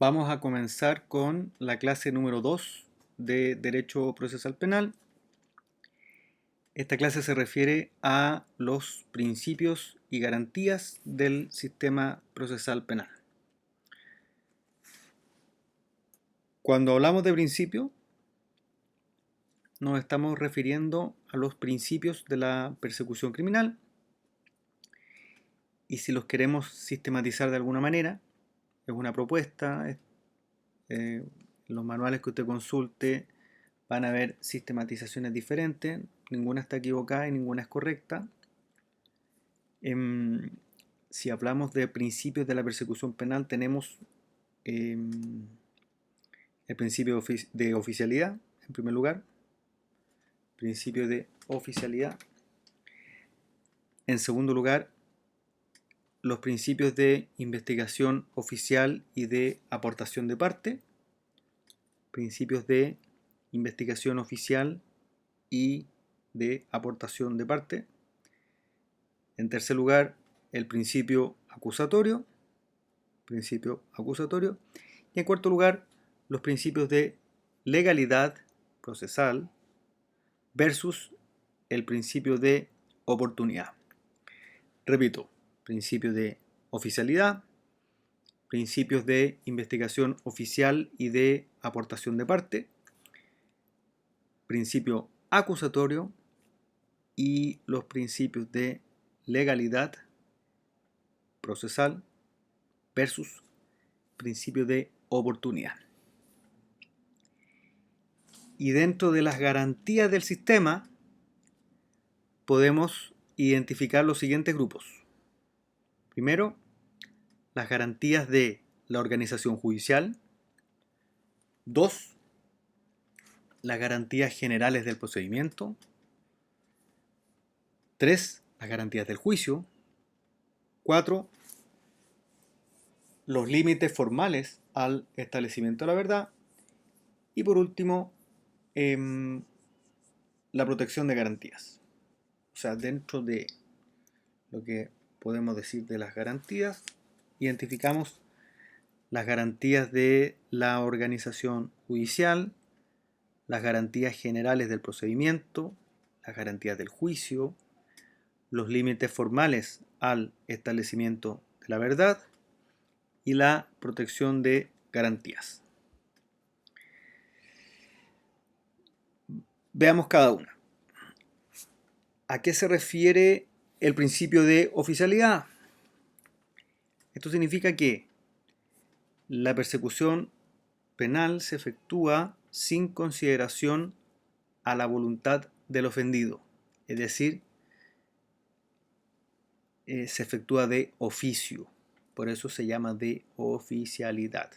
Vamos a comenzar con la clase número 2 de Derecho Procesal Penal. Esta clase se refiere a los principios y garantías del sistema procesal penal. Cuando hablamos de principio, nos estamos refiriendo a los principios de la persecución criminal, y si los queremos sistematizar de alguna manera, es una propuesta. Los manuales que usted consulte van a haber sistematizaciones diferentes, ninguna está equivocada y ninguna es correcta. Si hablamos de principios de la persecución penal, tenemos el principio de oficialidad, en primer lugar, principio de oficialidad. En segundo lugar, los principios de investigación oficial y de aportación de parte, principios de investigación oficial y de aportación de parte. En tercer lugar, el principio acusatorio. Y en cuarto lugar, los principios de legalidad procesal versus el principio de oportunidad. Repito, principio de oficialidad, principios de investigación oficial y de aportación de parte, principio acusatorio y los principios de legalidad procesal versus principio de oportunidad. Y dentro de las garantías del sistema podemos identificar los siguientes grupos. Primero, las garantías de la organización judicial. 2, las garantías generales del procedimiento. 3, las garantías del juicio. 4, los límites formales al establecimiento de la verdad. Y por último, la protección de garantías. O sea, dentro de lo que podemos decir de las garantías, identificamos las garantías de la organización judicial, las garantías generales del procedimiento, las garantías del juicio, los límites formales al establecimiento de la verdad y la protección de garantías. Veamos cada una. ¿A qué se refiere el principio de oficialidad? Esto significa que la persecución penal se efectúa sin consideración a la voluntad del ofendido, es decir, se efectúa de oficio, por eso se llama de oficialidad.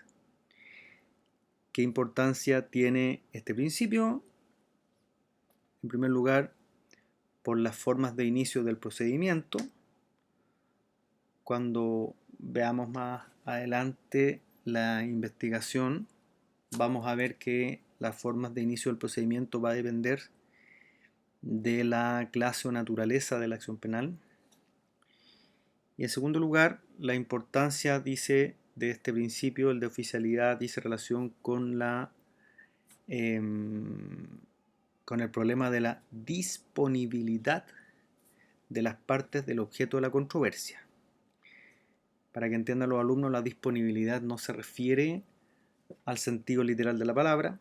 ¿Qué importancia tiene este principio? En primer lugar, por las formas de inicio del procedimiento. Cuando veamos más adelante la investigación, vamos a ver que las formas de inicio del procedimiento va a depender de la clase o naturaleza de la acción penal. Y en segundo lugar, la importancia, dice, de este principio, el de oficialidad, dice relación con con el problema de la disponibilidad de las partes del objeto de la controversia. Para que entiendan los alumnos, la disponibilidad no se refiere al sentido literal de la palabra,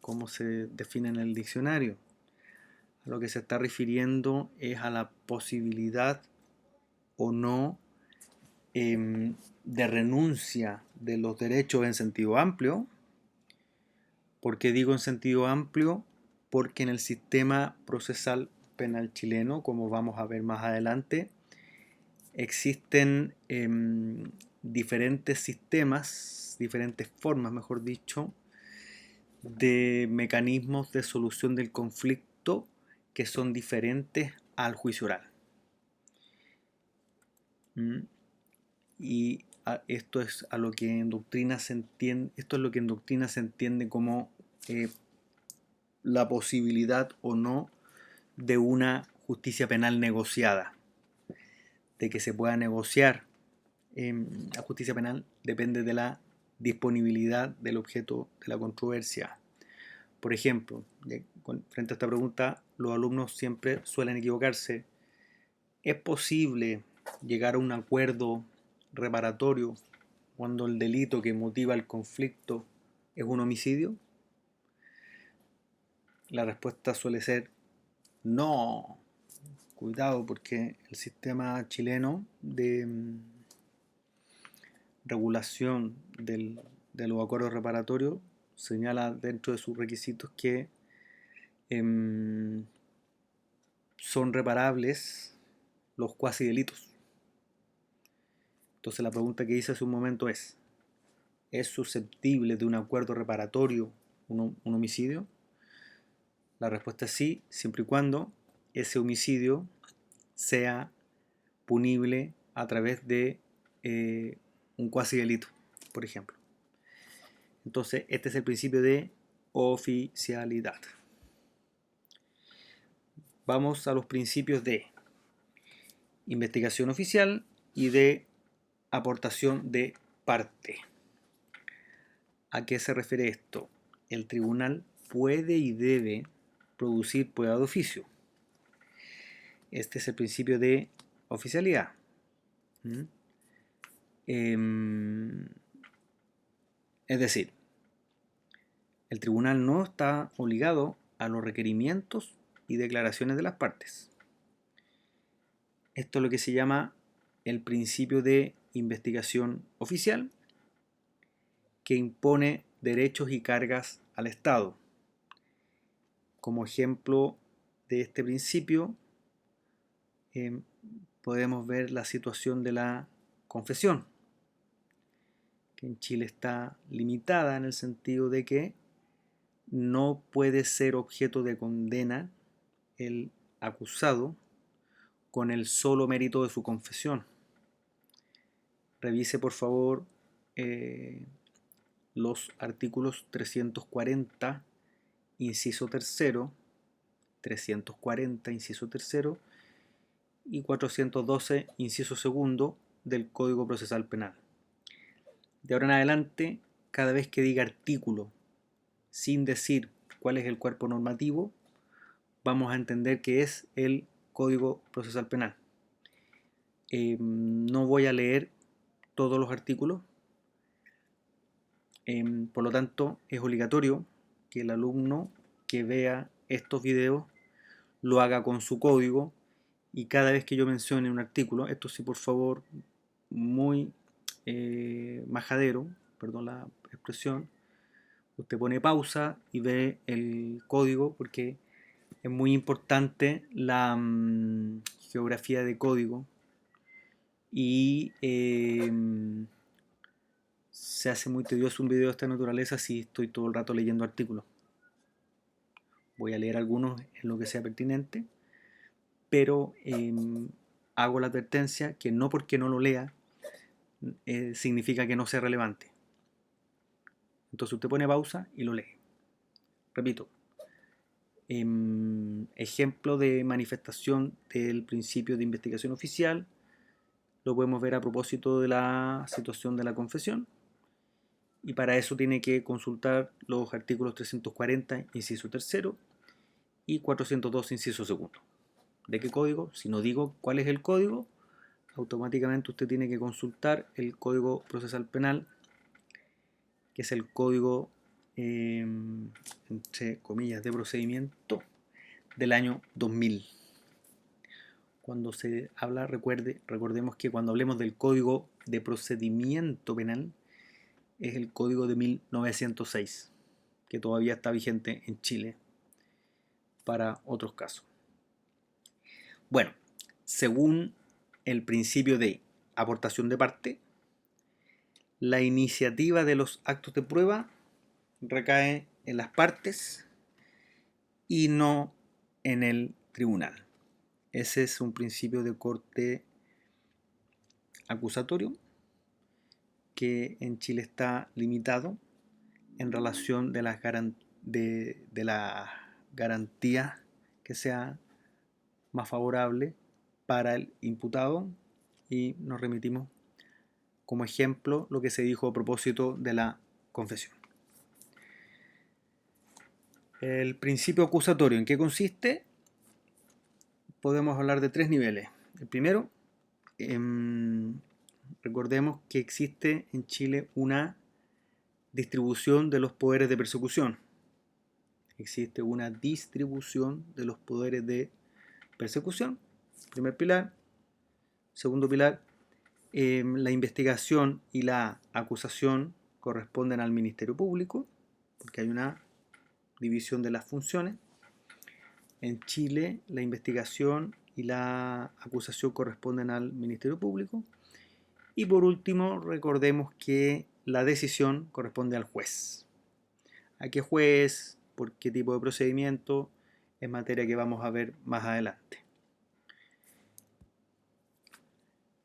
como se define en el diccionario. A lo que se está refiriendo es a la posibilidad o no de renuncia de los derechos en sentido amplio. ¿Por qué digo en sentido amplio? Porque en el sistema procesal penal chileno, como vamos a ver más adelante, existen diferentes sistemas, diferentes formas, mejor dicho, de mecanismos de solución del conflicto que son diferentes al juicio oral. Y esto es lo que en doctrina se entiende como la posibilidad o no de una justicia penal negociada, de que se pueda negociar la justicia penal depende de la disponibilidad del objeto de la controversia. Por ejemplo, frente a esta pregunta, los alumnos siempre suelen equivocarse. ¿Es posible llegar a un acuerdo reparatorio cuando el delito que motiva el conflicto es un homicidio? La respuesta suele ser no. Cuidado, porque el sistema chileno de regulación de los acuerdos reparatorios señala dentro de sus requisitos que son reparables los cuasi delitos. Entonces la pregunta que hice hace un momento ¿es susceptible de un acuerdo reparatorio un homicidio? La respuesta es sí, siempre y cuando ese homicidio sea punible a través de un cuasi delito, por ejemplo. Entonces, este es el principio de oficialidad. Vamos a los principios de investigación oficial y de aportación de parte. ¿A qué se refiere esto? El tribunal puede y debe producir prueba de oficio. Este es el principio de oficialidad. Es decir, el tribunal no está obligado a los requerimientos y declaraciones de las partes. Esto es lo que se llama el principio de investigación oficial, que impone derechos y cargas al Estado. Como ejemplo de este principio, podemos ver la situación de la confesión, que en Chile está limitada en el sentido de que no puede ser objeto de condena el acusado con el solo mérito de su confesión. Revise por favor los artículos 340, inciso tercero, 340, inciso tercero, y 412, inciso segundo del Código Procesal Penal. De ahora en adelante, cada vez que diga artículo sin decir cuál es el cuerpo normativo, vamos a entender que es el Código Procesal Penal. No voy a leer todos los artículos, por lo tanto es obligatorio que el alumno que vea estos videos lo haga con su código, y cada vez que yo mencione un artículo, esto sí por favor, muy majadero, perdón la expresión, usted pone pausa y ve el código, porque es muy importante la geografía de código, y se hace muy tedioso un video de esta naturaleza si estoy todo el rato leyendo artículos. Voy a leer algunos en lo que sea pertinente, pero hago la advertencia que no porque no lo lea significa que no sea relevante. Entonces usted pone pausa y lo lee. Repito, ejemplo de manifestación del principio de investigación oficial lo podemos ver a propósito de la situación de la confesión, y para eso tiene que consultar los artículos 340, inciso tercero, y 402, inciso segundo. ¿De qué código? Si no digo cuál es el código, automáticamente usted tiene que consultar el Código Procesal Penal, que es el código entre comillas de procedimiento del año 2000. Cuando se habla, recordemos que cuando hablemos del Código de Procedimiento Penal es el código de 1906, que todavía está vigente en Chile para otros casos. Bueno, según el principio de aportación de parte, la iniciativa de los actos de prueba recae en las partes y no en el tribunal. Ese es un principio de corte acusatorio que en Chile está limitado en relación de la garantía que sea más favorable para el imputado, y nos remitimos como ejemplo lo que se dijo a propósito de la confesión. El principio acusatorio, ¿en qué consiste? Podemos hablar de 3 niveles. El primero, recordemos que existe en Chile una distribución de los poderes de persecución. Existe una distribución de los poderes de persecución. Primer pilar. Segundo pilar, la investigación y la acusación corresponden al Ministerio Público, porque hay una división de las funciones. En Chile, la investigación y la acusación corresponden al Ministerio Público. Y por último, recordemos que la decisión corresponde al juez. ¿A qué juez? ¿Por qué tipo de procedimiento? Es materia que vamos a ver más adelante.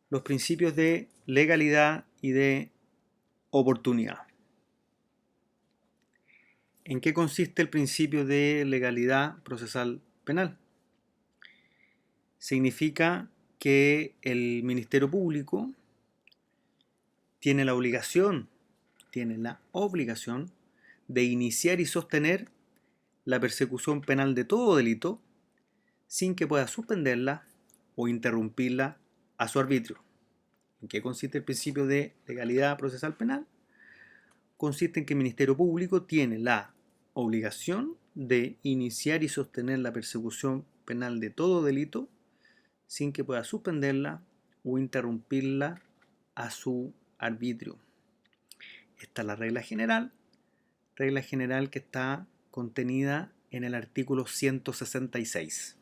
Los principios de legalidad y de oportunidad. ¿En qué consiste el principio de legalidad procesal penal? Significa que el Ministerio Público tiene la obligación de iniciar y sostener la persecución penal de todo delito sin que pueda suspenderla o interrumpirla a su arbitrio. ¿En qué consiste el principio de legalidad procesal penal? Consiste en que el Ministerio Público tiene la obligación de iniciar y sostener la persecución penal de todo delito sin que pueda suspenderla o interrumpirla a su arbitrio. Esta es la regla general que está contenida en el artículo 166.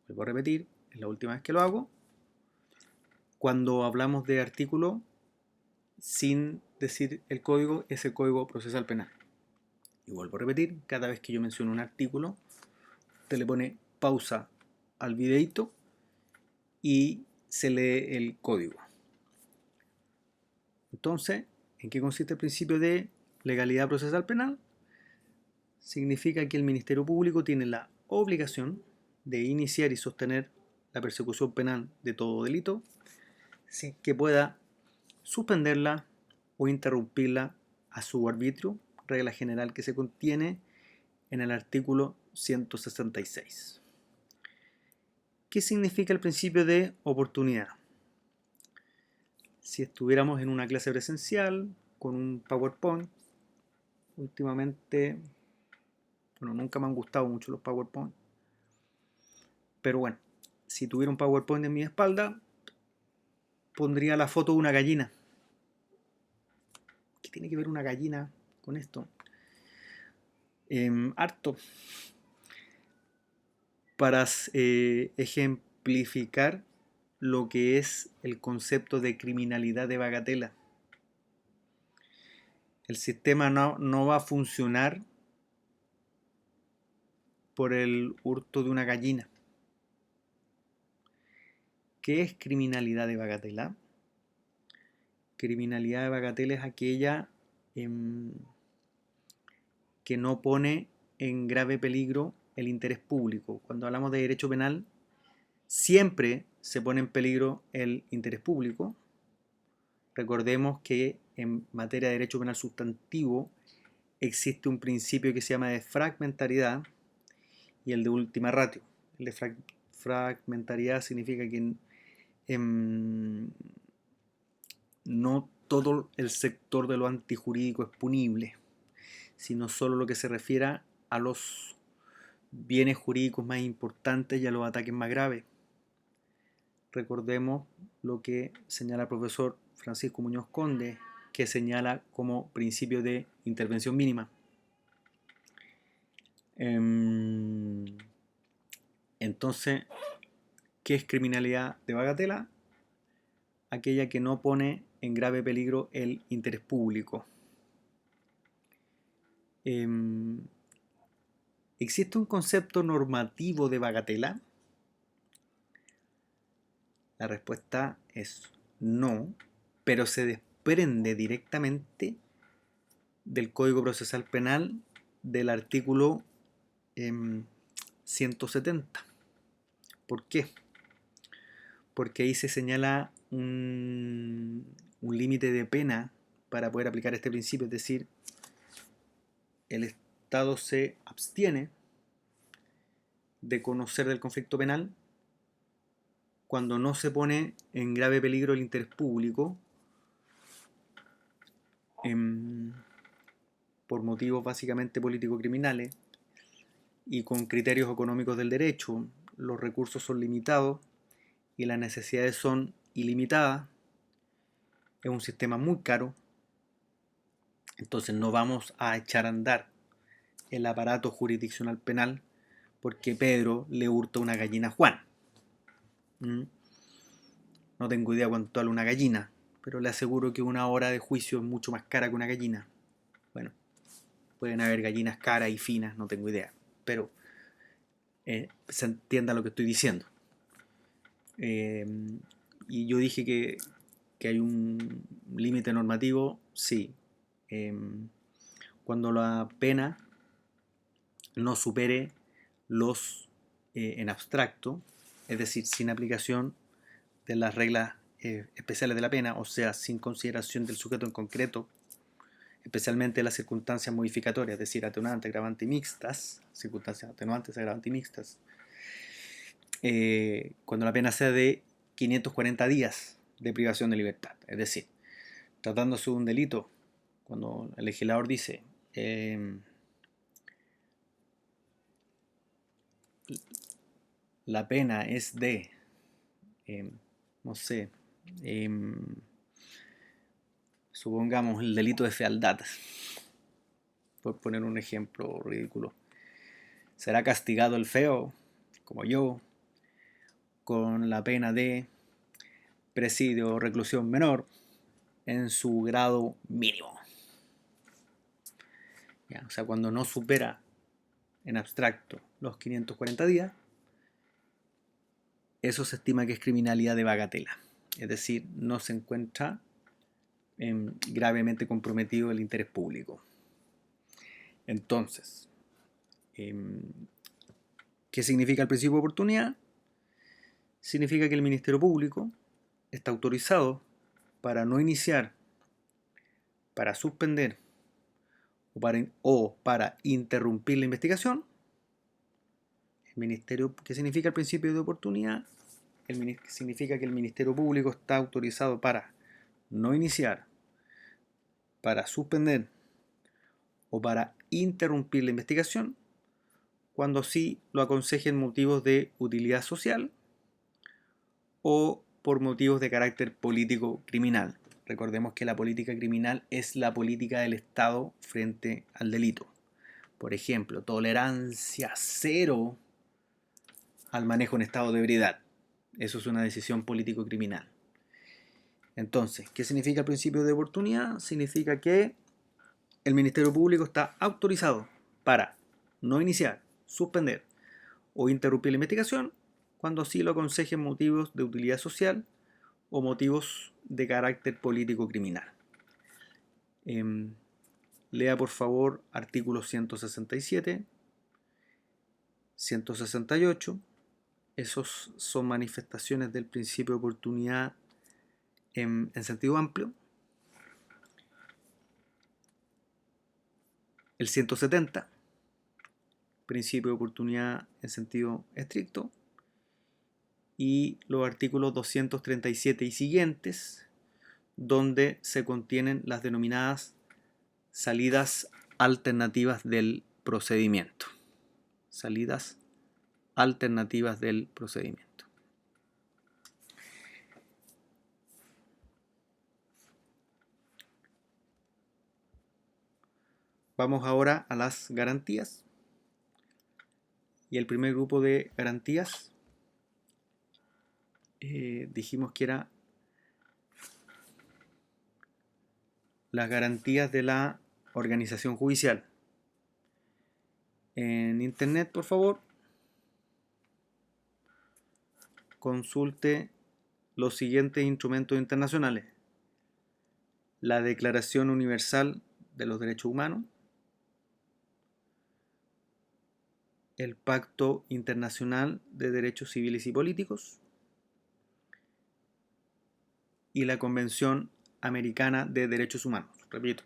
Vuelvo a repetir, es la última vez que lo hago. Cuando hablamos de artículo, sin decir el código, es el Código Procesal Penal. Y vuelvo a repetir, cada vez que yo menciono un artículo, usted le pone pausa al videito y se lee el código. Entonces, ¿en qué consiste el principio de legalidad procesal penal? Significa que el Ministerio Público tiene la obligación de iniciar y sostener la persecución penal de todo delito sin que pueda suspenderla o interrumpirla a su arbitrio, regla general que se contiene en el artículo 166. ¿Qué significa el principio de oportunidad? Si estuviéramos en una clase presencial con un PowerPoint, últimamente, bueno, nunca me han gustado mucho los PowerPoint, pero bueno, si tuviera un PowerPoint en mi espalda, pondría la foto de una gallina. ¿Qué tiene que ver una gallina con esto? Harto. Para ejemplificar lo que es el concepto de criminalidad de bagatela. El sistema no va a funcionar por el hurto de una gallina. ¿Qué es criminalidad de bagatela? Criminalidad de bagatela es aquella que no pone en grave peligro el interés público. Cuando hablamos de derecho penal, siempre se pone en peligro el interés público. Recordemos que en materia de derecho penal sustantivo existe un principio que se llama de fragmentariedad y el de última ratio. El de fragmentariedad significa que no todo el sector de lo antijurídico es punible, sino solo lo que se refiere a los bienes jurídicos más importantes y a los ataques más graves. Recordemos lo que señala el profesor Francisco Muñoz Conde, que señala como principio de intervención mínima. Entonces, ¿qué es criminalidad de bagatela? Aquella que no pone en grave peligro el interés público. ¿Existe un concepto normativo de bagatela? La respuesta es no, pero se desprende directamente del Código Procesal Penal del artículo 170. ¿Por qué? Porque ahí se señala un un límite de pena para poder aplicar este principio, es decir, el Estado se abstiene de conocer del conflicto penal cuando no se pone en grave peligro el interés público por motivos básicamente político-criminales y con criterios económicos del derecho. Los recursos son limitados y las necesidades son ilimitadas. Es un sistema muy caro, entonces no vamos a echar a andar el aparato jurisdiccional penal porque Pedro le hurta una gallina a Juan. No tengo idea cuánto vale una gallina, pero le aseguro que una hora de juicio es mucho más cara que una gallina. Bueno, pueden haber gallinas caras y finas, no tengo idea, pero se entienda lo que estoy diciendo. Y yo dije que hay un límite normativo, sí. Cuando la pena no supere los en abstracto, es decir, sin aplicación de las reglas especiales de la pena, o sea, sin consideración del sujeto en concreto, especialmente las circunstancias modificatorias, es decir, atenuantes, agravantes y mixtas, circunstancias atenuantes, agravantes y mixtas, cuando la pena sea de 540 días de privación de libertad. Es decir, tratándose de un delito, cuando el legislador dice la pena es de, no sé, supongamos el delito de fealdad, por poner un ejemplo ridículo. Será castigado el feo, como yo, con la pena de presidio o reclusión menor en su grado mínimo. ¿Ya? O sea, cuando no supera en abstracto los 540 días, eso se estima que es criminalidad de bagatela. Es decir, no se encuentra gravemente comprometido el interés público. Entonces, ¿qué significa el principio de oportunidad? Significa que el Ministerio Público está autorizado para no iniciar, para suspender o para interrumpir la investigación. El ministerio, ¿qué significa el principio de oportunidad? Significa que el Ministerio Público está autorizado para no iniciar, para suspender o para interrumpir la investigación cuando sí lo aconsejen motivos de utilidad social o por motivos de carácter político criminal. Recordemos que la política criminal es la política del Estado frente al delito. Por ejemplo, tolerancia cero al manejo en estado de ebriedad. Eso es una decisión político-criminal. Entonces, ¿qué significa el principio de oportunidad? Significa que el Ministerio Público está autorizado para no iniciar, suspender o interrumpir la investigación cuando sí lo aconsejen motivos de utilidad social o motivos de carácter político-criminal. Lea por favor artículos 167, 168. Esos son manifestaciones del principio de oportunidad en sentido amplio. El 170, principio de oportunidad en sentido estricto. Y los artículos 237 y siguientes, donde se contienen las denominadas salidas alternativas del procedimiento. Salidas alternativas del procedimiento. Vamos ahora a las garantías. Y el primer grupo de garantías dijimos que era las garantías de la organización judicial. En internet, por favor, consulte los siguientes instrumentos internacionales: la Declaración Universal de los Derechos Humanos, el Pacto Internacional de Derechos Civiles y Políticos y la Convención Americana de Derechos Humanos. Repito,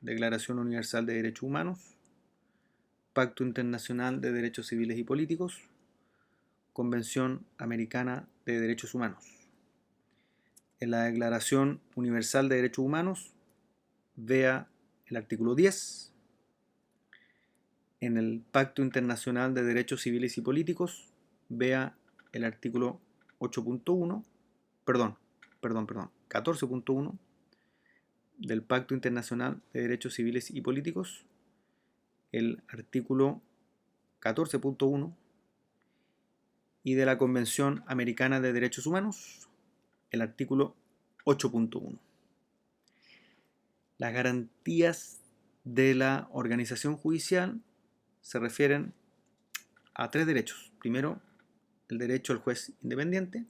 Declaración Universal de Derechos Humanos, Pacto Internacional de Derechos Civiles y Políticos, Convención Americana de Derechos Humanos. En la Declaración Universal de Derechos Humanos, vea el artículo 10. En el Pacto Internacional de Derechos Civiles y Políticos, vea el artículo 8.1, perdón, 14.1 del Pacto Internacional de Derechos Civiles y Políticos, el artículo 14.1, y de la Convención Americana de Derechos Humanos, el artículo 8.1. Las garantías de la organización judicial se refieren a 3 derechos. Primero, el derecho al juez independiente.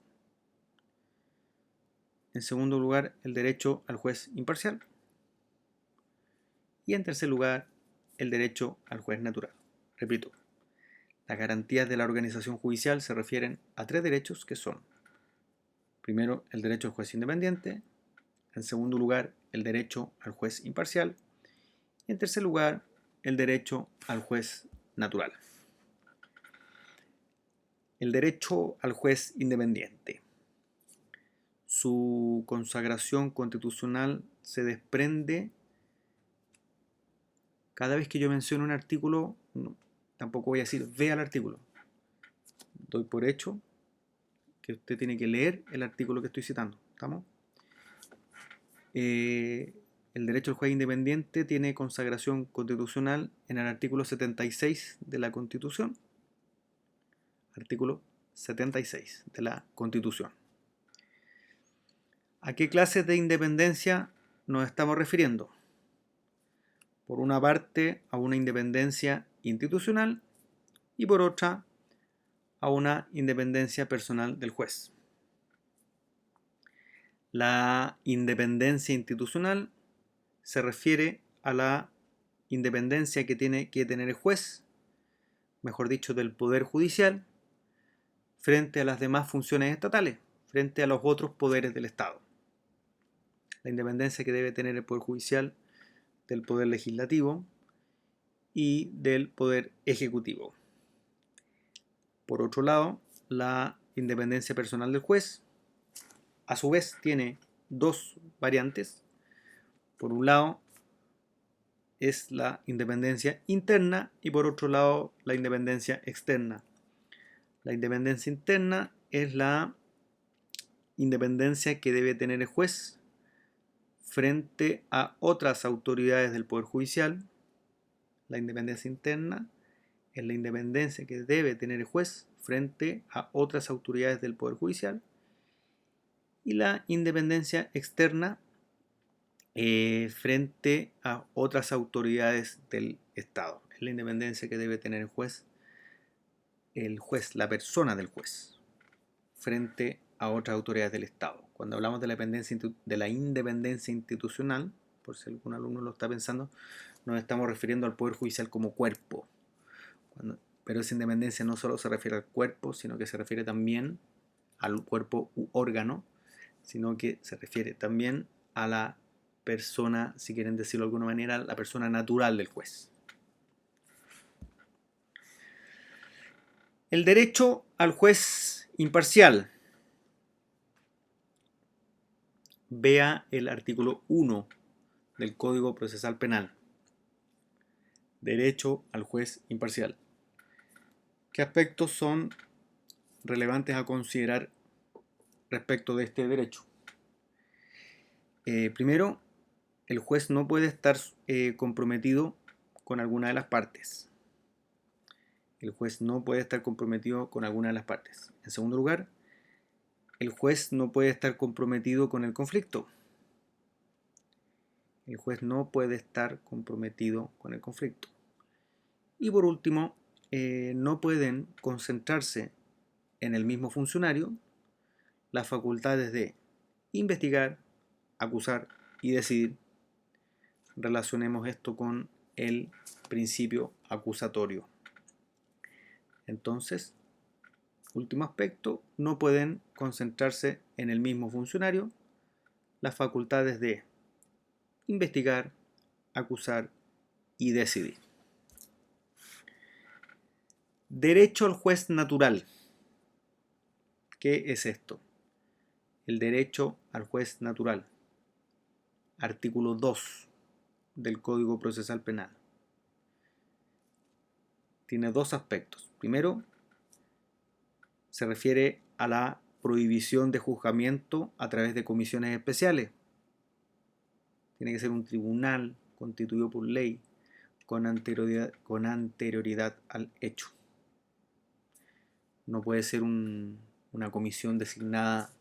En segundo lugar, el derecho al juez imparcial. Y en tercer lugar, el derecho al juez natural. Repito, las garantías de la organización judicial se refieren a 3 derechos que son: primero, el derecho al juez independiente. En segundo lugar, el derecho al juez imparcial. Y en tercer lugar, el derecho al juez natural. El derecho al juez independiente. Su consagración constitucional se desprende cada vez que yo menciono un artículo. Tampoco voy a decir vea el artículo. Doy por hecho que usted tiene que leer el artículo que estoy citando. ¿Estamos? El derecho al juez independiente tiene consagración constitucional en el artículo 76 de la Constitución. Artículo 76 de la Constitución. ¿A qué clases de independencia nos estamos refiriendo? Por una parte, a una independencia institucional y por otra, a una independencia personal del juez. La independencia institucional se refiere a la independencia que tiene que tener el juez, mejor dicho, del Poder Judicial, frente a las demás funciones estatales, frente a los otros poderes del Estado. La independencia que debe tener el Poder Judicial del Poder Legislativo y del Poder Ejecutivo. Por otro lado, la independencia personal del juez, a su vez, tiene 2 variantes. Por un lado, es la independencia interna y por otro lado, la independencia externa. La independencia interna es la independencia que debe tener el juez frente a otras autoridades del Poder Judicial. La independencia interna es la independencia que debe tener el juez frente a otras autoridades del Poder Judicial. Y la independencia externa frente a otras autoridades del Estado. Es la independencia que debe tener el juez, la persona del juez, frente a otras autoridades del Estado. Cuando hablamos de la independencia institucional, por si algún alumno lo está pensando, nos estamos refiriendo al Poder Judicial como cuerpo. Pero esa independencia no solo se refiere al cuerpo, sino que se refiere también al cuerpo u órgano, sino que se refiere también a la persona, si quieren decirlo de alguna manera, la persona natural del juez. El derecho al juez imparcial. Vea el artículo 1 del Código Procesal Penal. Derecho al juez imparcial. ¿Qué aspectos son relevantes a considerar respecto de este derecho? Primero, el juez no puede estar comprometido con alguna de las partes. El juez no puede estar comprometido con alguna de las partes. En segundo lugar, el juez no puede estar comprometido con el conflicto. El juez no puede estar comprometido con el conflicto. Y por último, no pueden concentrarse en el mismo funcionario las facultades de investigar, acusar y decidir. Relacionemos esto con el principio acusatorio. Entonces, último aspecto, no pueden concentrarse en el mismo funcionario las facultades de investigar, acusar y decidir. Derecho al juez natural. ¿Qué es esto? El derecho al juez natural. Artículo 2 del Código Procesal Penal. Tiene dos aspectos. Primero, se refiere a la prohibición de juzgamiento a través de comisiones especiales. Tiene que ser un tribunal constituido por ley con anterioridad al hecho. No puede ser una comisión designada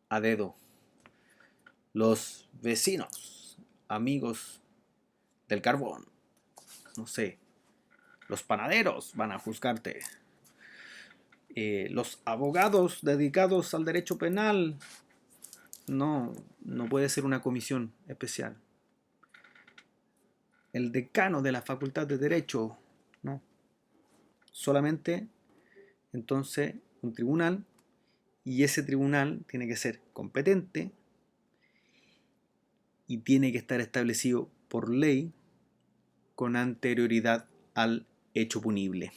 a dedo. Los vecinos, amigos del carbón, no sé, los panaderos van a juzgarte. Los abogados dedicados al derecho penal, no puede ser una comisión especial. El decano de la Facultad de Derecho, no. Solamente entonces un tribunal, y ese tribunal tiene que ser competente y tiene que estar establecido por ley con anterioridad al hecho punible.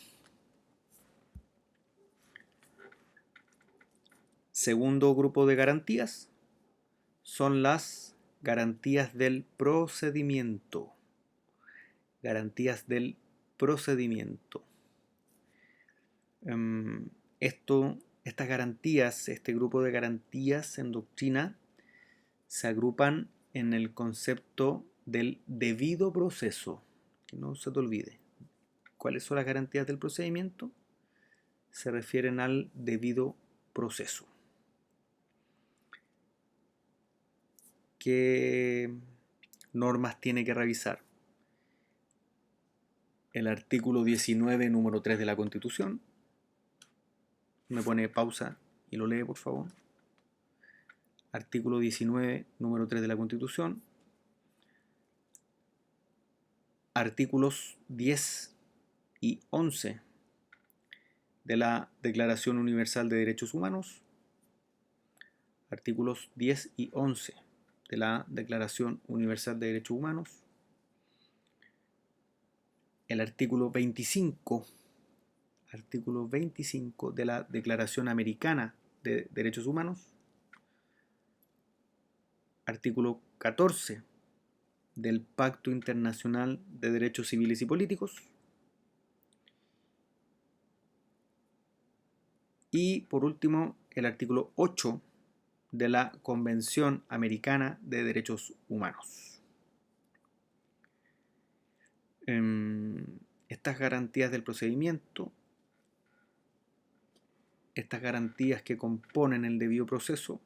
Segundo grupo de garantías son las garantías del procedimiento. Garantías del procedimiento. Estas garantías, este grupo de garantías en doctrina, se agrupan en el concepto del debido proceso. Que no se te olvide. ¿Cuáles son las garantías del procedimiento? Se refieren al debido proceso. ¿Qué normas tiene que revisar? El artículo 19, número 3 de la Constitución. Me pone pausa y lo lee, por favor. Artículo 19, número 3 de la Constitución. Artículos 10 y 11 de la Declaración Universal de Derechos Humanos. Artículos 10 y 11 de la Declaración Universal de Derechos Humanos. El artículo 25 de la Declaración Americana de Derechos Humanos. Artículo 14 del Pacto Internacional de Derechos Civiles y Políticos. Y por último, el artículo 8 de la Convención Americana de Derechos Humanos. Estas garantías del procedimiento, estas garantías que componen el debido proceso,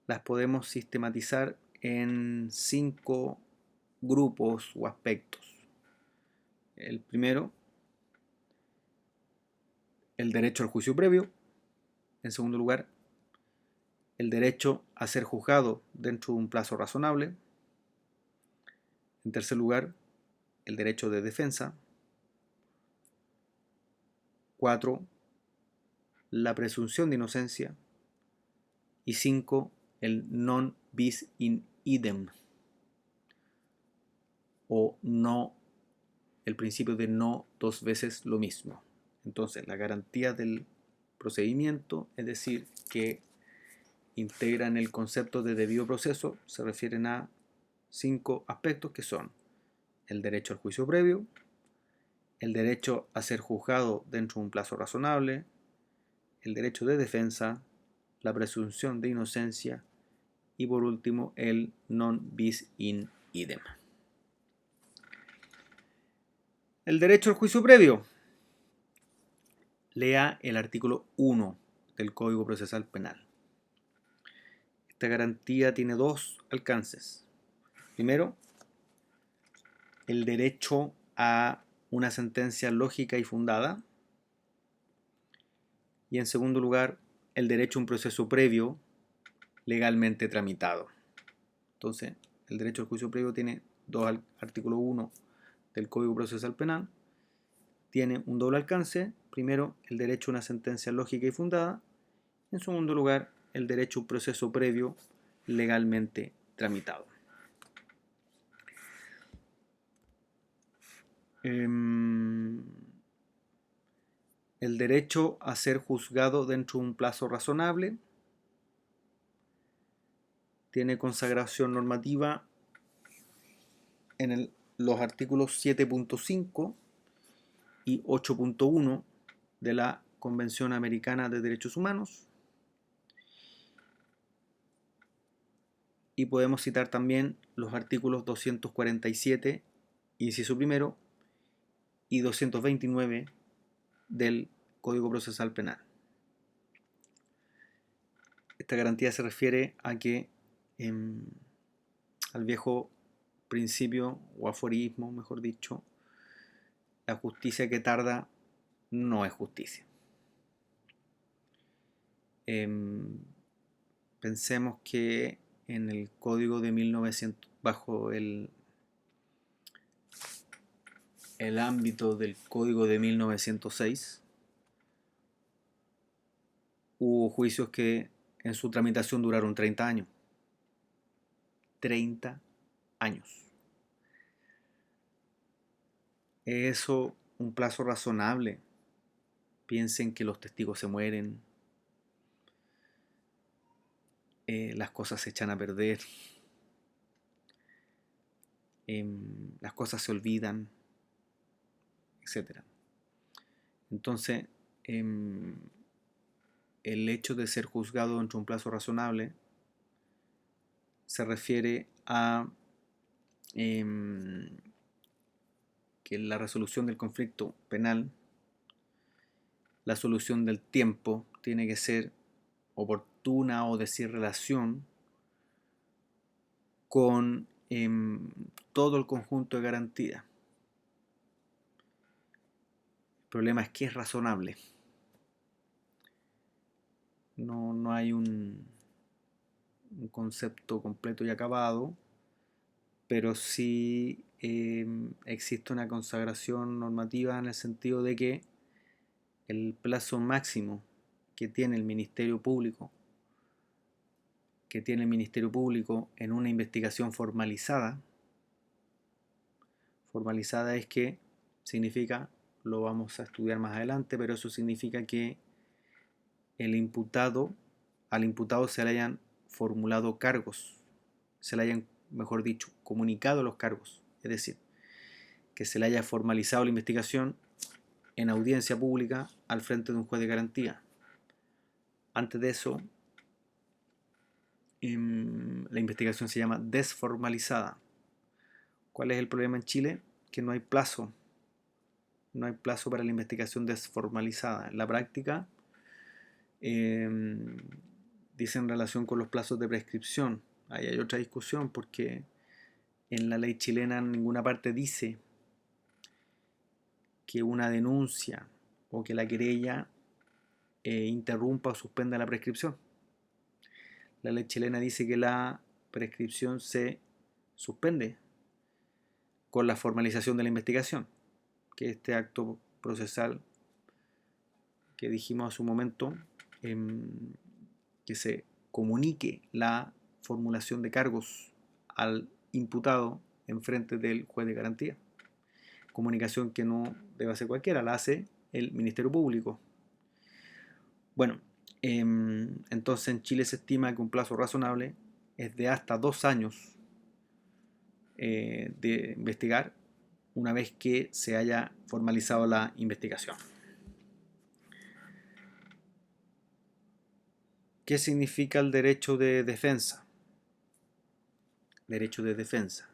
las podemos sistematizar en 5 grupos o aspectos. El primero, el derecho al juicio previo. En segundo lugar, el derecho a ser juzgado dentro de un plazo razonable. En tercer lugar, el derecho de defensa. 4, la presunción de inocencia. Y 5, el non bis in idem, o no, el principio de no dos veces lo mismo. Entonces, la garantía del procedimiento, es decir, que integran el concepto de debido proceso, se refieren a 5 aspectos que son el derecho al juicio previo, el derecho a ser juzgado dentro de un plazo razonable, el derecho de defensa, la presunción de inocencia y por último el non bis in idem. El derecho al juicio previo. Lea el artículo 1 del Código Procesal Penal. Esta garantía tiene 2 alcances. Primero, el derecho a una sentencia lógica y fundada. Y en segundo lugar, el derecho a un proceso previo legalmente tramitado. Entonces, el derecho al juicio previo tiene artículo 1 del Código Procesal Penal. Tiene un doble alcance. Primero, el derecho a una sentencia lógica y fundada. En segundo lugar, el derecho a un proceso previo legalmente tramitado. El derecho a ser juzgado dentro de un plazo razonable tiene consagración normativa en los artículos 7.5 y 8.1 de la Convención Americana de Derechos Humanos, y podemos citar también los artículos 247, inciso primero, y 229 del Código Procesal Penal. Esta garantía se refiere a que al viejo principio o aforismo, mejor dicho, la justicia que tarda no es justicia. Pensemos que en el Código de 1900, bajo el ámbito del Código de 1906, hubo juicios que en su tramitación duraron 30 años. 30 años. ¿Es eso un plazo razonable? Piensen que los testigos se mueren, las cosas se echan a perder, las cosas se olvidan, etc. Entonces, el hecho de ser juzgado dentro de un plazo razonable se refiere a que la resolución del conflicto penal, la solución del tiempo, tiene que ser oportuna o decir relación con todo el conjunto de garantías. El problema es que es razonable. No hay un concepto completo y acabado, pero sí existe una consagración normativa en el sentido de que el plazo máximo que tiene el Ministerio Público en una investigación formalizada es que significa, lo vamos a estudiar más adelante, pero eso significa que al imputado se le hayan formulado cargos, se le hayan, mejor dicho, comunicado los cargos, es decir, que se le haya formalizado la investigación en audiencia pública al frente de un juez de garantía. Antes de eso, la investigación se llama desformalizada. ¿Cuál es el problema en Chile? Que no hay plazo. No hay plazo para la investigación desformalizada. En la práctica, dice en relación con los plazos de prescripción. Ahí hay otra discusión porque en la ley chilena en ninguna parte dice que una denuncia o que la querella interrumpa o suspenda la prescripción. La ley chilena dice que la prescripción se suspende con la formalización de la investigación, que este acto procesal que dijimos hace un momento, que se comunique la formulación de cargos al imputado en frente del juez de garantía. Comunicación que no debe hacer cualquiera, la hace el Ministerio Público. Bueno, entonces en Chile se estima que un plazo razonable es de hasta 2 años de investigar una vez que se haya formalizado la investigación. ¿Qué significa el derecho de defensa? Derecho de defensa.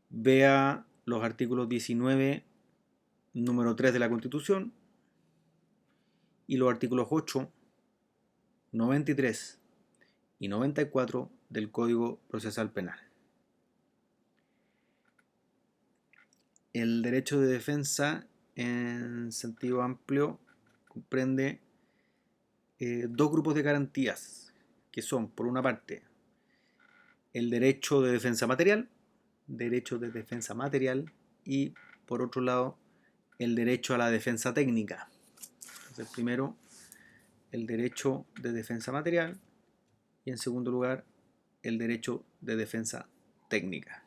Vea los artículos 19, número 3 de la Constitución y los artículos 8, 93 y 94 del Código Procesal Penal. El derecho de defensa en sentido amplio comprende dos grupos de garantías que son, por una parte, el derecho de defensa material y por otro lado el derecho a la defensa técnica. Entonces, primero el derecho de defensa material y en segundo lugar el derecho de defensa técnica.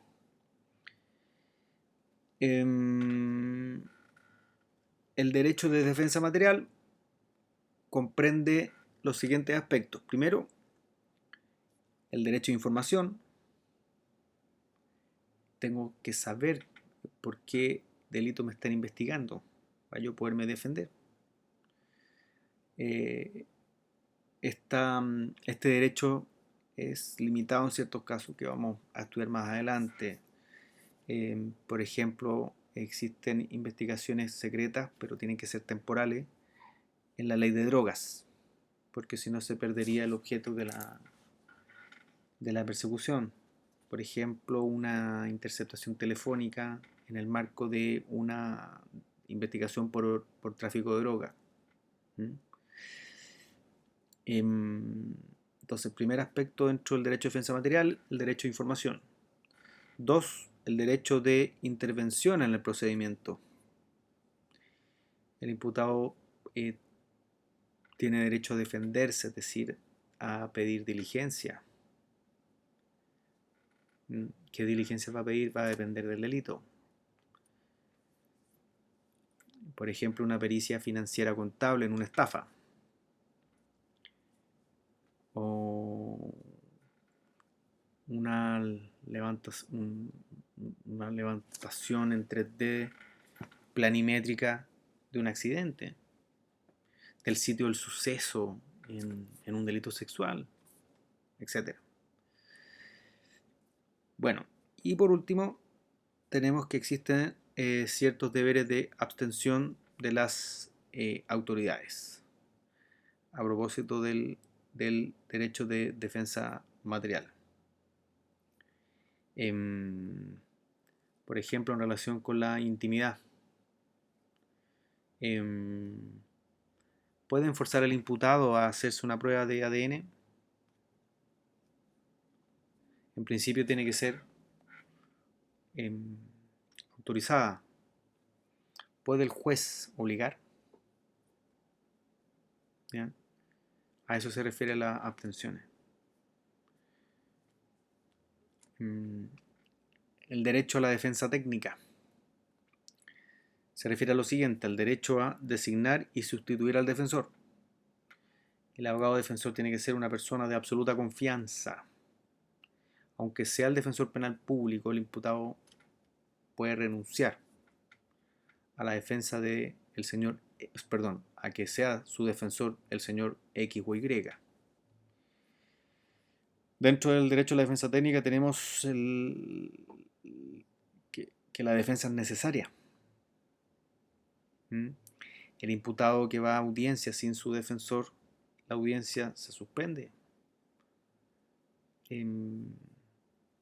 El derecho de defensa material comprende los siguientes aspectos. Primero, el derecho de información. Tengo que saber por qué delito me están investigando para yo poderme defender. Este derecho es limitado en ciertos casos que vamos a estudiar más adelante. Por ejemplo, existen investigaciones secretas, pero tienen que ser temporales, en la ley de drogas, porque si no se perdería el objeto de la persecución. Por ejemplo, una interceptación telefónica en el marco de una investigación por tráfico de droga. Entonces, primer aspecto dentro del derecho de defensa material, el derecho de información. 2, el derecho de intervención en el procedimiento. El imputado tiene derecho a defenderse, es decir, a pedir diligencia. ¿Qué diligencia va a pedir? Va a depender del delito. Por ejemplo, una pericia financiera contable en una estafa. O una levantación en 3D planimétrica de un accidente, del sitio del suceso en un delito sexual, etc. Bueno, y por último, tenemos que existen ciertos deberes de abstención de las autoridades a propósito del derecho de defensa material. Por ejemplo, en relación con la intimidad. ¿Pueden forzar al imputado a hacerse una prueba de ADN? En principio tiene que ser autorizada. ¿Puede el juez obligar? ¿Ya? A eso se refiere a las abstenciones. El derecho a la defensa técnica se refiere a lo siguiente: al derecho a designar y sustituir al defensor. El abogado defensor tiene que ser una persona de absoluta confianza. Aunque sea el defensor penal público, el imputado puede renunciar a la defensa de el señor, a que sea su defensor el señor X o Y. Dentro del derecho a la defensa técnica tenemos que la defensa es necesaria. El imputado que va a audiencia sin su defensor, la audiencia se suspende.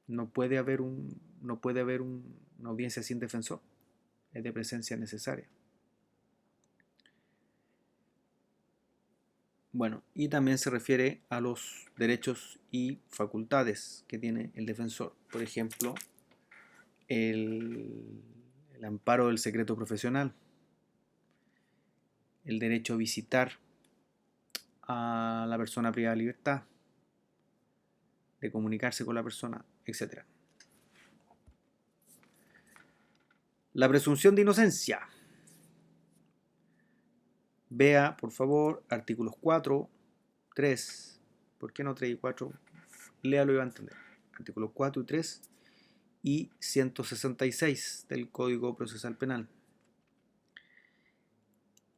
No puede haber una audiencia sin defensor. Es de presencia necesaria. Bueno, y también se refiere a los derechos y facultades que tiene el defensor. Por ejemplo, el amparo del secreto profesional, el derecho a visitar a la persona privada de libertad, de comunicarse con la persona, etc. La presunción de inocencia. Vea, por favor, artículos 4, 3, ¿por qué no 3 y 4? Léalo y va a entender. Artículos 4 y 3 y 166 del Código Procesal Penal.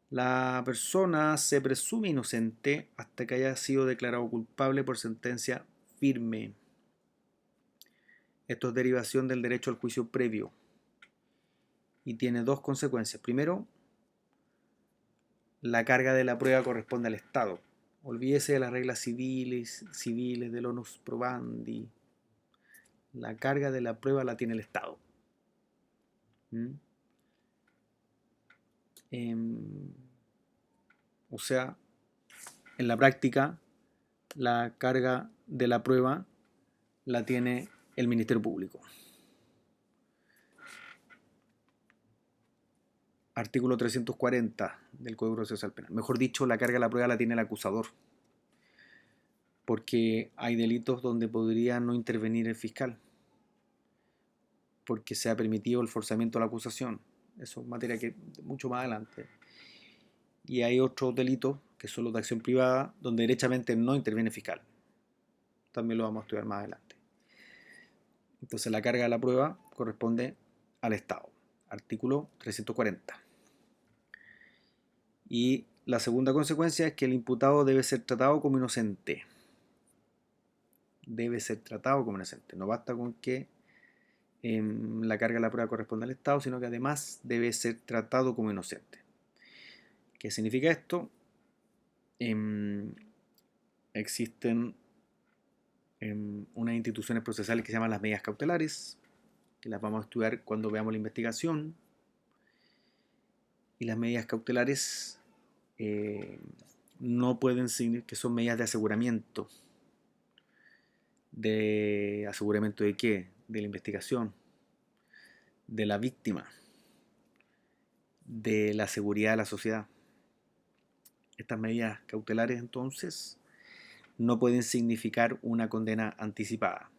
La persona se presume inocente hasta que haya sido declarado culpable por sentencia firme. Esto es derivación del derecho al juicio previo y tiene dos consecuencias. Primero, la carga de la prueba corresponde al Estado. Olvídese de las reglas civiles del onus probandi. La carga de la prueba la tiene el Estado. O sea, en la práctica, la carga de la prueba la tiene el Ministerio Público. Artículo 340 del Código Procesal Penal. Mejor dicho, la carga de la prueba la tiene el acusador, porque hay delitos donde podría no intervenir el fiscal, porque se ha permitido el forzamiento a la acusación. Eso es materia que mucho más adelante. Y hay otros delitos, que son los de acción privada, donde derechamente no interviene el fiscal. También lo vamos a estudiar más adelante. Entonces la carga de la prueba corresponde al Estado. Artículo 340. Y la segunda consecuencia es que el imputado debe ser tratado como inocente. Debe ser tratado como inocente. No basta con que la carga de la prueba corresponda al Estado, sino que además debe ser tratado como inocente. ¿Qué significa esto? Existen unas instituciones procesales que se llaman las medidas cautelares, que las vamos a estudiar cuando veamos la investigación. Y las medidas cautelares no pueden ser, que son medidas de aseguramiento. ¿De aseguramiento de qué? De la investigación, de la víctima, de la seguridad de la sociedad. Estas medidas cautelares entonces no pueden significar una condena anticipada.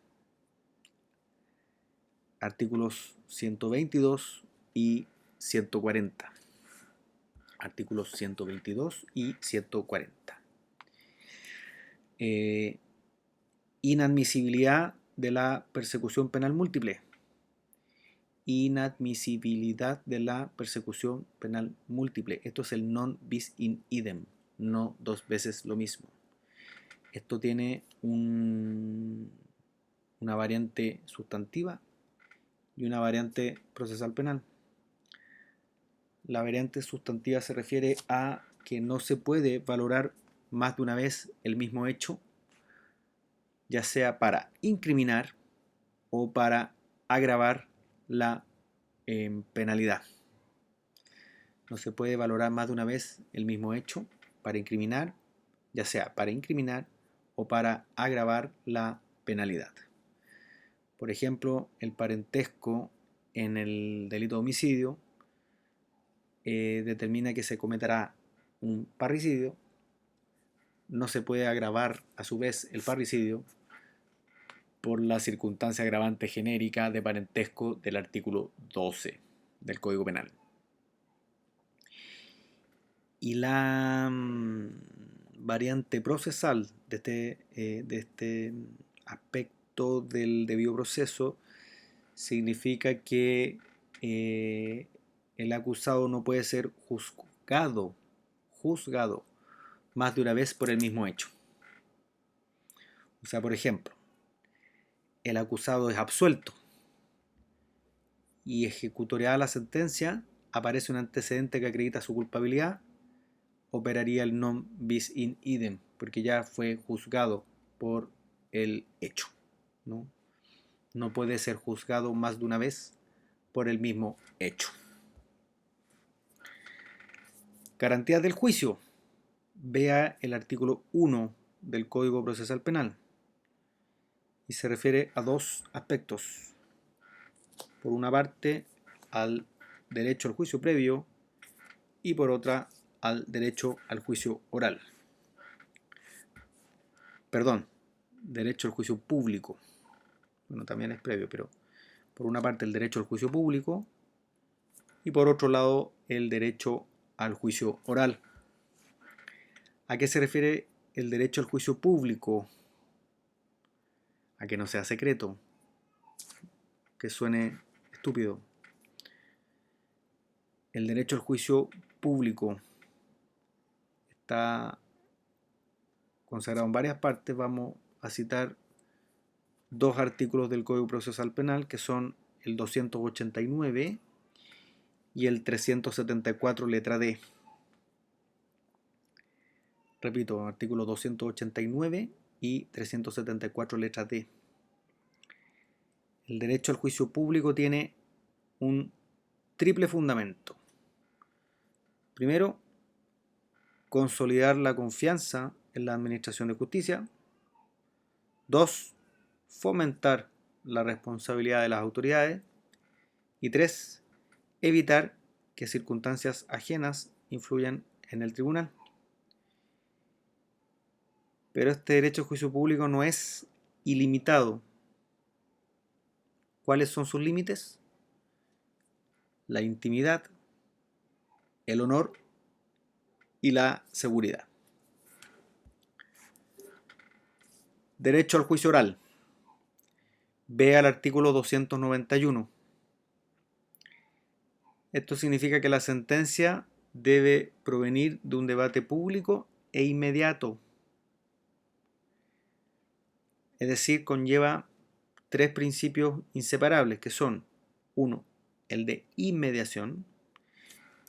Artículos 122 y 140. Artículos 122 y 140. Inadmisibilidad de la persecución penal múltiple. Inadmisibilidad de la persecución penal múltiple. Esto es el non bis in idem, no dos veces lo mismo. Esto tiene una variante sustantiva y una variante procesal penal. La variante sustantiva se refiere a que no se puede valorar más de una vez el mismo hecho, ya sea para incriminar o para agravar la penalidad. No se puede valorar más de una vez el mismo hecho para incriminar, ya sea para incriminar o para agravar la penalidad. Por ejemplo, el parentesco en el delito de homicidio determina que se cometerá un parricidio. No se puede agravar a su vez el parricidio por la circunstancia agravante genérica de parentesco del artículo 12 del Código Penal. Y la variante procesal de este aspecto del debido proceso significa que el acusado no puede ser juzgado más de una vez por el mismo hecho. O sea, por ejemplo, el acusado es absuelto y ejecutoriada la sentencia, aparece un antecedente que acredita su culpabilidad, operaría el non bis in idem, porque ya fue juzgado por el hecho, ¿no? No puede ser juzgado más de una vez por el mismo hecho. Garantías del juicio. Vea el artículo 1 del Código Procesal Penal y se refiere a dos aspectos. Por una parte, al derecho al juicio previo y por otra, al derecho al juicio oral. Perdón, derecho al juicio público. Bueno, también es previo, pero por una parte el derecho al juicio público y por otro lado el derecho al juicio oral. ¿A qué se refiere el derecho al juicio público? A que no sea secreto, que suene estúpido. El derecho al juicio público está consagrado en varias partes. Vamos a citar dos artículos del Código Procesal Penal, que son el 289 y el 374 letra D. Repito, artículo 289 y 374 letra D. El derecho al juicio público tiene un triple fundamento. Primero, consolidar la confianza en la administración de justicia. 2, fomentar la responsabilidad de las autoridades. Y 3, evitar que circunstancias ajenas influyan en el tribunal. Pero este derecho a juicio público no es ilimitado. ¿Cuáles son sus límites? La intimidad, el honor y la seguridad. Derecho al juicio oral. Ve al artículo 291. Esto significa que la sentencia debe provenir de un debate público e inmediato. Es decir, conlleva tres principios inseparables, que son: 1. El de inmediación.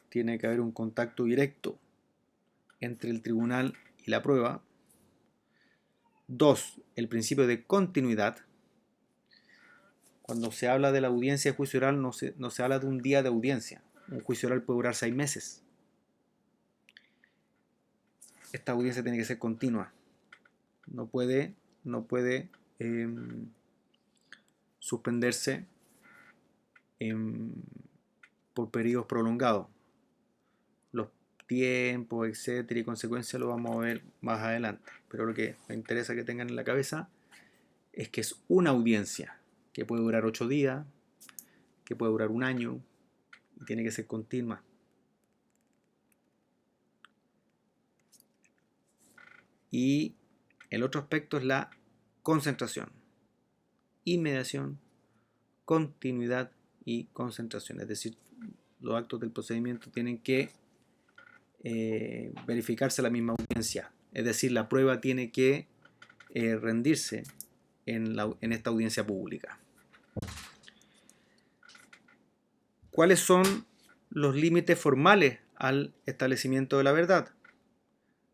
Tiene que haber un contacto directo entre el tribunal y la prueba. 2. El principio de continuidad. Cuando se habla de la audiencia de juicio oral no se habla de un día de audiencia. Un juicio oral puede durar 6 meses. Esta audiencia tiene que ser continua. No puede suspenderse por periodos prolongados. Los tiempos, etcétera, y consecuencias lo vamos a ver más adelante. Pero lo que me interesa que tengan en la cabeza es que es una audiencia que puede durar 8 días, que puede durar un año, y tiene que ser continua. Y el otro aspecto es la concentración, inmediación, continuidad y concentración. Es decir, los actos del procedimiento tienen que verificarse a la misma audiencia. Es decir, la prueba tiene que rendirse en esta audiencia pública. ¿Cuáles son los límites formales al establecimiento de la verdad?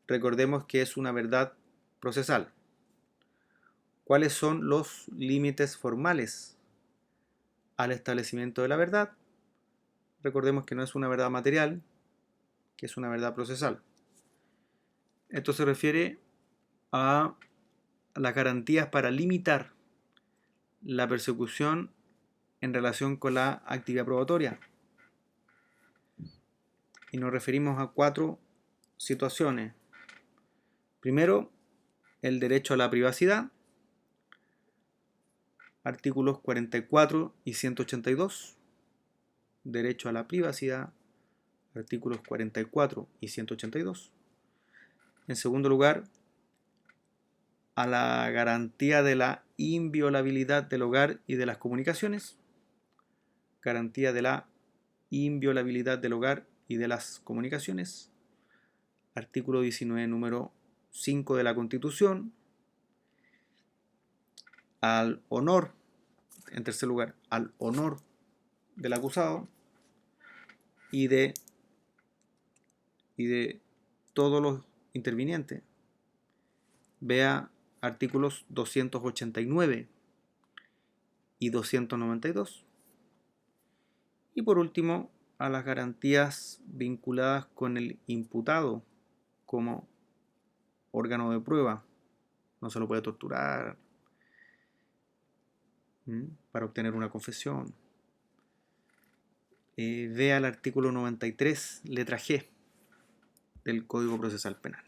Recordemos que es una verdad procesal. ¿Cuáles son los límites formales al establecimiento de la verdad? Recordemos que no es una verdad material, que es una verdad procesal. Esto se refiere a las garantías para limitar la persecución en relación con la actividad probatoria. Y nos referimos a 4 situaciones. Primero, el derecho a la privacidad, artículos 44 y 182. Derecho a la privacidad, artículos 44 y 182. En segundo lugar, a la garantía de la inviolabilidad del hogar y de las comunicaciones. Garantía de la inviolabilidad del hogar y de las comunicaciones. Artículo 19, número 5 de la Constitución. Al honor, en tercer lugar, al honor del acusado y de todos los intervinientes. Vea artículos 289 y 292. Y por último, a las garantías vinculadas con el imputado como órgano de prueba. No se lo puede torturar para obtener una confesión. Vea el artículo 93, letra G, del Código Procesal Penal.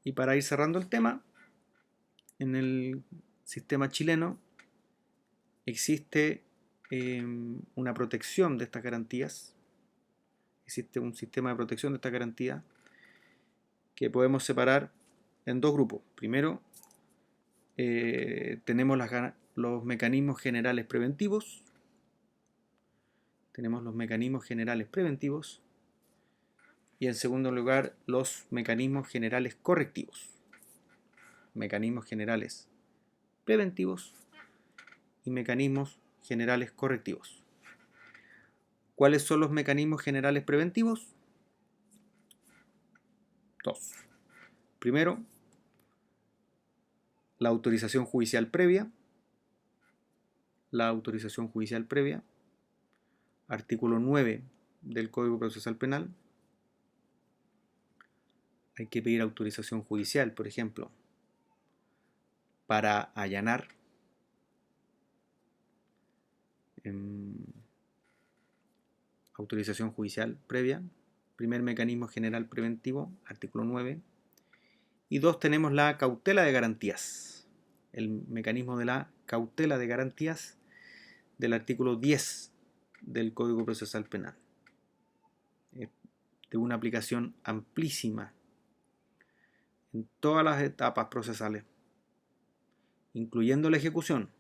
Y para ir cerrando el tema, en el sistema chileno existe una protección de estas garantías. Existe un sistema de protección de estas garantías que podemos separar en 2 grupos. Primero, tenemos los mecanismos generales preventivos. Tenemos los mecanismos generales preventivos. Y en segundo lugar, los mecanismos generales correctivos. Mecanismos generales preventivos y mecanismos generales correctivos. ¿Cuáles son los mecanismos generales preventivos? 2. Primero, la autorización judicial previa. La autorización judicial previa. Artículo 9 del Código Procesal Penal. Hay que pedir autorización judicial, por ejemplo, para allanar, autorización judicial previa. Primer mecanismo general preventivo, artículo 9. Y 2, tenemos la cautela de garantías. El mecanismo de la cautela de garantías del artículo 10 del Código Procesal Penal. De una aplicación amplísima en todas las etapas procesales, incluyendo la ejecución.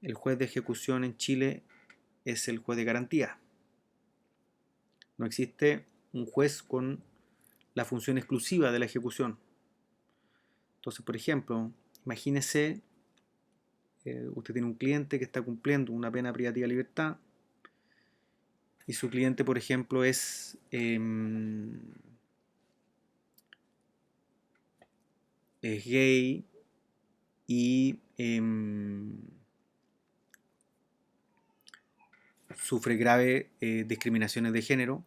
El juez de ejecución en Chile es el juez de garantía. No existe un juez con la función exclusiva de la ejecución. Entonces, por ejemplo, imagínese, usted tiene un cliente que está cumpliendo una pena privativa de libertad y su cliente, por ejemplo, es gay y sufre graves discriminaciones de género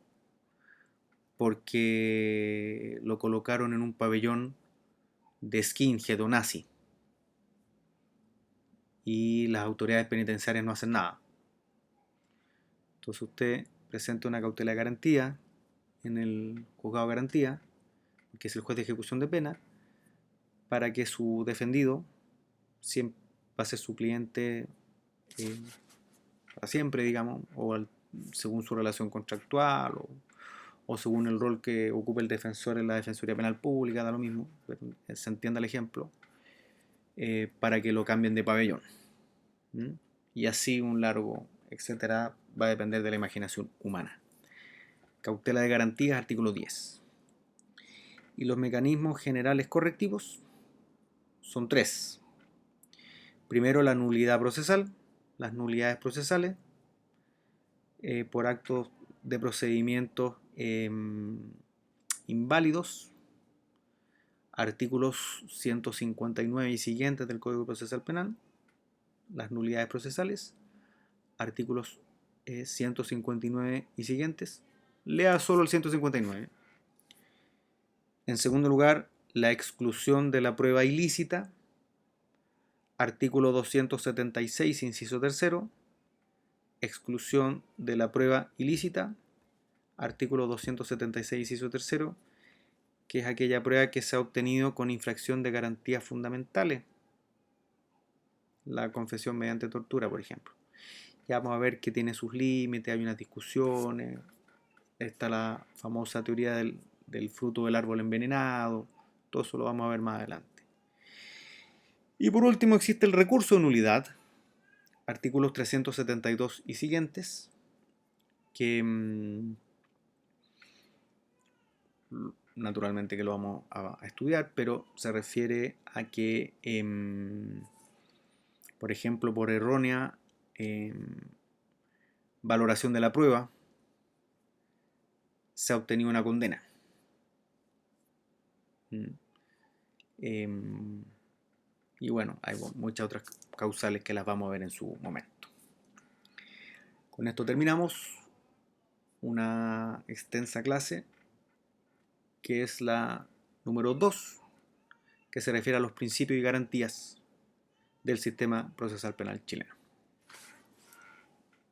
porque lo colocaron en un pabellón de skinhead o nazi y las autoridades penitenciarias no hacen nada. Entonces usted presenta una cautela de garantía en el juzgado de garantía, que es el juez de ejecución de pena, para que su defendido siempre va a ser su cliente para siempre, digamos, según su relación contractual o según el rol que ocupe el defensor en la Defensoría Penal Pública, da lo mismo, pero se entienda el ejemplo, para que lo cambien de pabellón. Y así un largo, etcétera, va a depender de la imaginación humana. Cautela de garantías, artículo 10. Y los mecanismos generales correctivos son 3. Primero, la nulidad procesal, las nulidades procesales por actos de procedimientos inválidos, artículos 159 y siguientes del Código Procesal Penal, las nulidades procesales, artículos 159 y siguientes, lea solo el 159. En segundo lugar, la exclusión de la prueba ilícita, artículo 276, inciso tercero, exclusión de la prueba ilícita, artículo 276, inciso tercero, que es aquella prueba que se ha obtenido con infracción de garantías fundamentales, la confesión mediante tortura, por ejemplo. Ya vamos a ver que tiene sus límites, hay unas discusiones, está la famosa teoría del fruto del árbol envenenado, todo eso lo vamos a ver más adelante. Y por último existe el recurso de nulidad, artículos 372 y siguientes, que naturalmente que lo vamos a estudiar, pero se refiere a que, por ejemplo, por errónea valoración de la prueba, se ha obtenido una condena. Y bueno, hay muchas otras causales que las vamos a ver en su momento. Con esto terminamos una extensa clase que es la número 2, que se refiere a los principios y garantías del sistema procesal penal chileno.